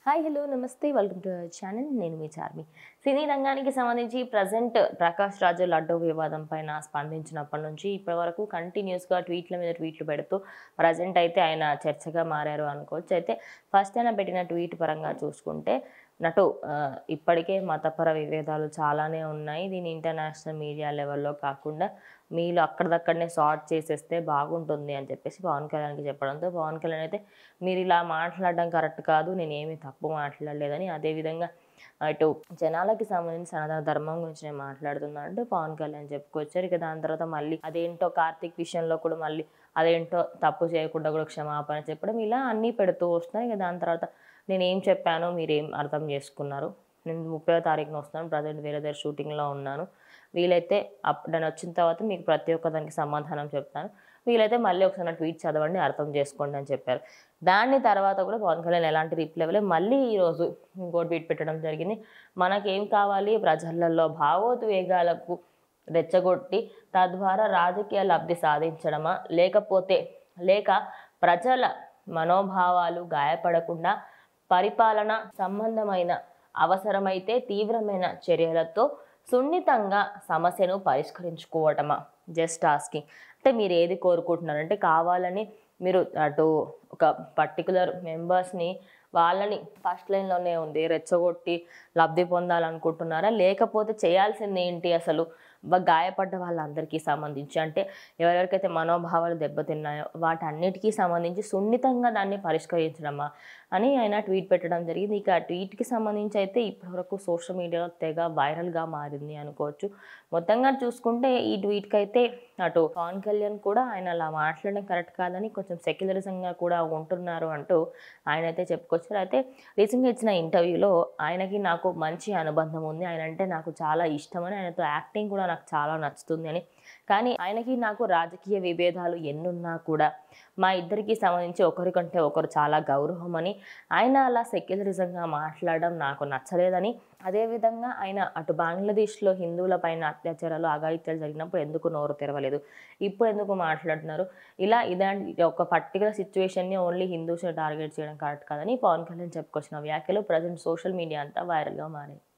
Hi hello నమస్తే welcome to our channel. నేను మీ చార్మి. సినీ రంగానికి సంబంధించి ప్రజెంట్ ప్రకాష్ రాజు లడ్డూ వివాదం పైన స్పందించినప్పటి నుంచి ఇప్పటి వరకు కంటిన్యూస్గా ట్వీట్ల మీద ట్వీట్లు పెడుతూ ప్రజెంట్ అయితే ఆయన చర్చగా మారారు అనుకోవచ్చు. అయితే ఫస్ట్ ఆయన పెట్టిన ట్వీట్ పరంగా చూసుకుంటే ఇప్పటికే మతపర విభేదాలు చాలానే ఉన్నాయి. దీన్ని ఇంటర్నేషనల్ మీడియా లెవెల్లో కాకుండా మీరు అక్కడిదక్కడనే సార్ట్ చేసేస్తే బాగుంటుంది అని చెప్పేసి పవన్ కళ్యాణ్కి చెప్పడంతో పవన్ కళ్యాణ్ అయితే మీరు ఇలా మాట్లాడడం కరెక్ట్ కాదు, నేనేమి తప్పు మాట్లాడలేదని, అదేవిధంగా ఇటు జనాలకి సంబంధించి సనాతన ధర్మం గురించి నేను మాట్లాడుతున్నా అంటూ పవన్ కళ్యాణ్ చెప్పుకొచ్చారు. ఇక దాని తర్వాత మళ్ళీ అదేంటో కార్తీక్ విషయంలో కూడా మళ్ళీ అదేంటో తప్పు చేయకుండా కూడా క్షమాపణ చెప్పడం, ఇలా అన్నీ పెడుతూ వస్తున్నాయి. ఇక దాని తర్వాత నేనేం చెప్పానో మీరేం అర్థం చేసుకున్నారు, నేను 30వ తారీఖున వస్తున్నాను, ప్రజెంట్ వేరే దగ్గర షూటింగ్లో ఉన్నాను, వీలైతే నేను వచ్చిన తర్వాత మీకు ప్రతి ఒక్క దానికి సమాధానం చెప్తాను, వీలైతే మళ్ళీ ఒకసారి నా ట్వీట్ చదవండి, అర్థం చేసుకోండి అని చెప్పారు. దాని తర్వాత కూడా పవన్ కళ్యాణ్ ఎలాంటి రిప్లై ఇవ్వలేదు. మళ్ళీ ఈరోజు ఇంకో ట్వీట్ పెట్టడం జరిగింది. మనకేం కావాలి, ప్రజలలో భావోద్వేగాలకు రెచ్చగొట్టి తద్వారా రాజకీయ లబ్ధి సాధించడమా, లేక ప్రజల మనోభావాలు గాయపడకుండా పరిపాలన సంబంధమైన అవసరమైతే తీవ్రమైన చర్యలతో సున్నితంగా సమస్యను పరిష్కరించుకోవటమా, జస్ట్ ఆస్కింగ్. అంటే మీరు ఏది కోరుకుంటున్నారంటే కావాలని మీరు అటు ఒక పర్టికులర్ మెంబర్స్ని వాళ్ళని ఫస్ట్ లైన్లోనే ఉంది రెచ్చగొట్టి లబ్ధి పొందాలనుకుంటున్నారా, లేకపోతే చేయాల్సింది ఏంటి అసలు గాయపడ్డ వాళ్ళందరికీ సంబంధించి, అంటే ఎవరెవరికైతే మనోభావాలు దెబ్బతిన్నాయో వాటన్నిటికీ సంబంధించి సున్నితంగా దాన్ని పరిష్కరించడమా అని ఆయన ట్వీట్ పెట్టడం జరిగింది. ఇక ఆ ట్వీట్కి సంబంధించి అయితే ఇప్పటివరకు సోషల్ మీడియాలో తెగ వైరల్గా మారింది అనుకోవచ్చు. మొత్తంగా చూసుకుంటే ఈ ట్వీట్కి అయితే అటు పవన్ కళ్యాణ్ కూడా ఆయన అలా మాట్లాడడం కరెక్ట్ కాదని, కొంచెం సెక్యులరిజంగా కూడా ఉంటున్నారు అంటూ ఆయన అయితే చెప్పుకొచ్చారు. అయితే రీసెంట్గా ఇచ్చిన ఇంటర్వ్యూలో ఆయనకి నాకు మంచి అనుబంధం ఉంది, ఆయన అంటే నాకు చాలా ఇష్టమని, ఆయనతో యాక్టింగ్ కూడా నాకు చాలా నచ్చుతుంది అని, కానీ ఆయనకి నాకు రాజకీయ విభేదాలు ఎన్నున్నా కూడా మా ఇద్దరికి సంబంధించి ఒకరికంటే ఒకరు చాలా గౌరవం అని, ఆయన అలా సెక్యులరిజంగా మాట్లాడడం నాకు నచ్చలేదని, అదేవిధంగా ఆయన అటు బంగ్లాదేశ్లో హిందువుల పైన అత్యాచారాలు అఘాయిత్యాలు జరిగినప్పుడు ఎందుకు నోరు తెరవలేదు, ఇప్పుడు ఎందుకు మాట్లాడుతున్నారు, ఇలా ఇలాంటి ఒక పర్టికులర్ సిచ్యువేషన్ని ఓన్లీ హిందూస్ని టార్గెట్ చేయడం కరెక్ట్ కాదని పవన్ కళ్యాణ్ చెప్పుకొచ్చిన వ్యాఖ్యలు ప్రజెంట్ సోషల్ మీడియా అంతా వైరల్గా మారాయి.